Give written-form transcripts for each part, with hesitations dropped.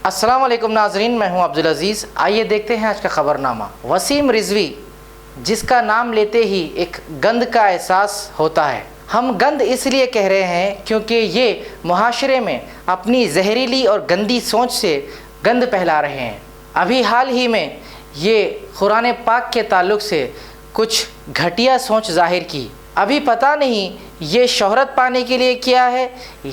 السلام علیکم ناظرین، میں ہوں عبدالعزیز۔ آئیے دیکھتے ہیں آج کا خبرنامہ۔ وسیم رضوی، جس کا نام لیتے ہی ایک گند کا احساس ہوتا ہے۔ ہم گند اس لیے کہہ رہے ہیں کیونکہ یہ معاشرے میں اپنی زہریلی اور گندی سوچ سے گند پھیلا رہے ہیں۔ ابھی حال ہی میں یہ قرآن پاک کے تعلق سے کچھ گھٹیا سوچ ظاہر کی۔ ابھی پتہ نہیں یہ شہرت پانے کے لیے کیا ہے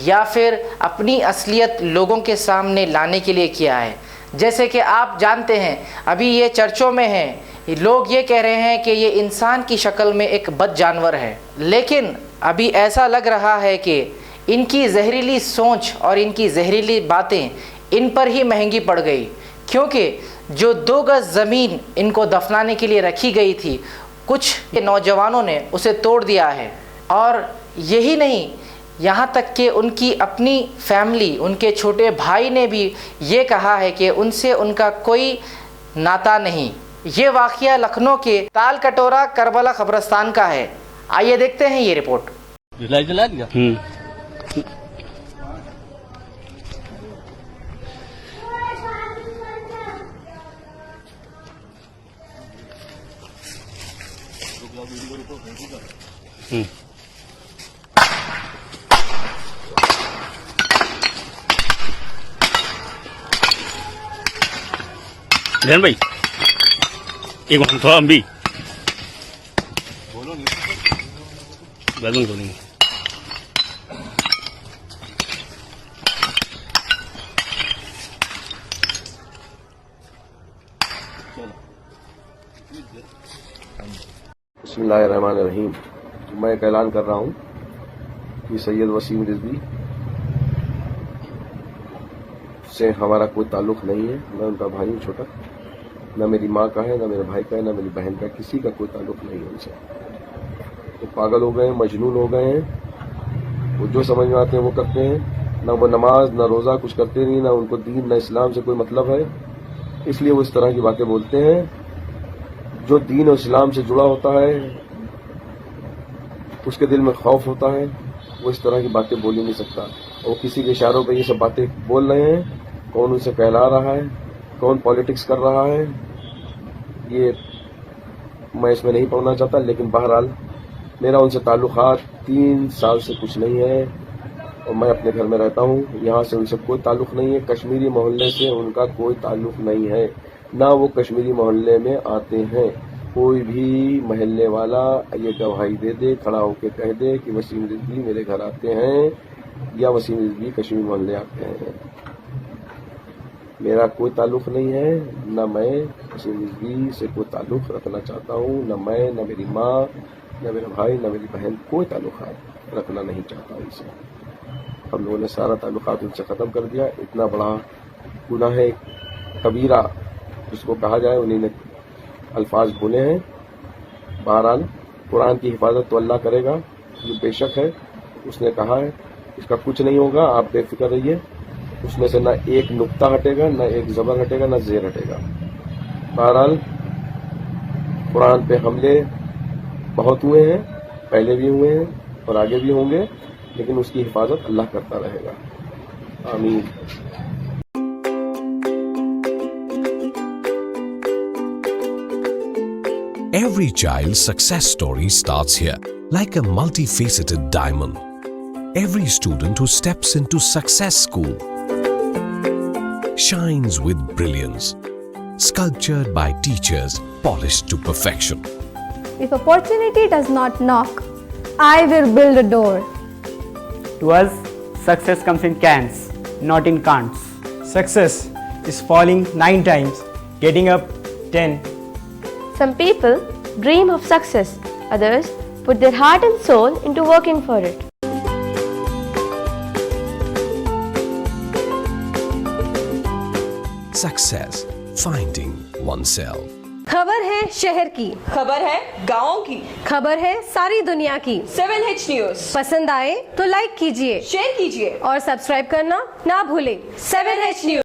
یا پھر اپنی اصلیت لوگوں کے سامنے لانے کے لیے کیا ہے۔ جیسے کہ آپ جانتے ہیں ابھی یہ چرچوں میں ہیں، لوگ یہ کہہ رہے ہیں کہ یہ انسان کی شکل میں ایک بد جانور ہے، لیکن ابھی ایسا لگ رہا ہے کہ ان کی زہریلی سوچ اور ان کی زہریلی باتیں ان پر ہی مہنگی پڑ گئی، کیونکہ جو 2 گز زمین ان کو دفنانے کے لیے رکھی گئی تھی، کچھ نوجوانوں نے اسے توڑ دیا ہے۔ اور یہی نہیں، یہاں تک کہ ان کی اپنی فیملی، ان کے چھوٹے بھائی نے بھی یہ کہا ہے کہ ان سے ان کا کوئی ناتا نہیں۔ یہ واقعہ لکھنؤ کے تال کٹورا کربلا قبرستان کا ہے۔ آئیے دیکھتے ہیں یہ رپورٹ۔ جلا دیا۔ جین بھائی ایک وقت تھوڑا ہم بھی بیلون کھولیں گے۔ بسم اللہ الرحمن الرحیم۔ میں ایک اعلان کر رہا ہوں کہ سید وسیم رضوی سے ہمارا کوئی تعلق نہیں ہے۔ میں ان کا بھائی ہوں چھوٹا، نہ میری ماں کا ہے، نہ میرے بھائی کا ہے، نہ میری بہن کا، کسی کا کوئی تعلق نہیں ہے ان سے۔ وہ پاگل ہو گئے ہیں، مجنون ہو گئے ہیں، وہ جو سمجھ میں آتے ہیں وہ کرتے ہیں۔ نہ وہ نماز نہ روزہ کچھ کرتے نہیں، نہ ان کو دین نہ اسلام سے کوئی مطلب ہے، اس لیے وہ اس طرح کی باتیں بولتے ہیں۔ جو دین اور اسلام سے جڑا ہوتا ہے اس کے دل میں خوف ہوتا ہے، وہ اس طرح کی باتیں بول ہی نہیں سکتا۔ وہ کسی کے اشاروں پہ یہ سب باتیں بول رہے ہیں، کون ان سے کہلا رہا ہے، کون پالیٹکس کر رہا ہے، یہ میں اس میں نہیں پڑھنا چاہتا۔ لیکن بہرحال میرا ان سے تعلقات 3 سال سے کچھ نہیں ہے، اور میں اپنے گھر میں رہتا ہوں، یہاں سے ان سے کوئی تعلق نہیں ہے۔ کشمیری محلے سے ان کا کوئی تعلق نہیں ہے، نہ وہ کشمیری محلے میں آتے ہیں۔ کوئی بھی محلے والا یہ گواہی دے دے، کھڑا ہو کے کہہ دے کہ وسیم رضوی میرے گھر آتے ہیں یا وسیم رضوی کشمیری محلے آتے ہیں۔ میرا کوئی تعلق نہیں ہے، نہ میں وسیم رضوی سے کوئی تعلق رکھنا چاہتا ہوں، نہ میں، نہ میری ماں، نہ میرا بھائی، نہ میری بہن، کوئی تعلقات رکھنا نہیں چاہتا ان سے۔ ہم لوگوں نے سارا تعلقات ان سے ختم کر دیا۔ اتنا بڑا گناہ کبیرہ جس کو کہا جائے، انہیں نے الفاظ بولے ہیں۔ بہرحال قرآن کی حفاظت تو اللہ کرے گا، یہ بے شک ہے، اس نے کہا ہے، اس کا کچھ نہیں ہوگا، آپ بے فکر رہیے۔ اس میں سے نہ ایک نقطہ ہٹے گا، نہ ایک زبر ہٹے گا، نہ زیر ہٹے گا۔ بہرحال قرآن پہ حملے بہت ہوئے ہیں، پہلے بھی ہوئے ہیں اور آگے بھی ہوں گے، لیکن اس کی حفاظت اللہ کرتا رہے گا۔ آمین۔ Every child's success story starts here, like a multifaceted diamond. Every student who steps into Success School shines with brilliance, sculptured by teachers polished to perfection. If opportunity does not knock, I will build a door. To us, success comes in cans, not in can'ts. Success is falling 9 times, getting up 10. Some people dream of success, others put their heart and soul into working for it. Success, finding oneself. خبر ہے شہر کی، خبر ہے گاؤں کی، خبر ہے ساری دنیا کی۔ 7H نیوز پسند آئے تو لائک کیجئے، شیئر کیجیے اور سبسکرائب کرنا نہ بھولیں۔ 7H news.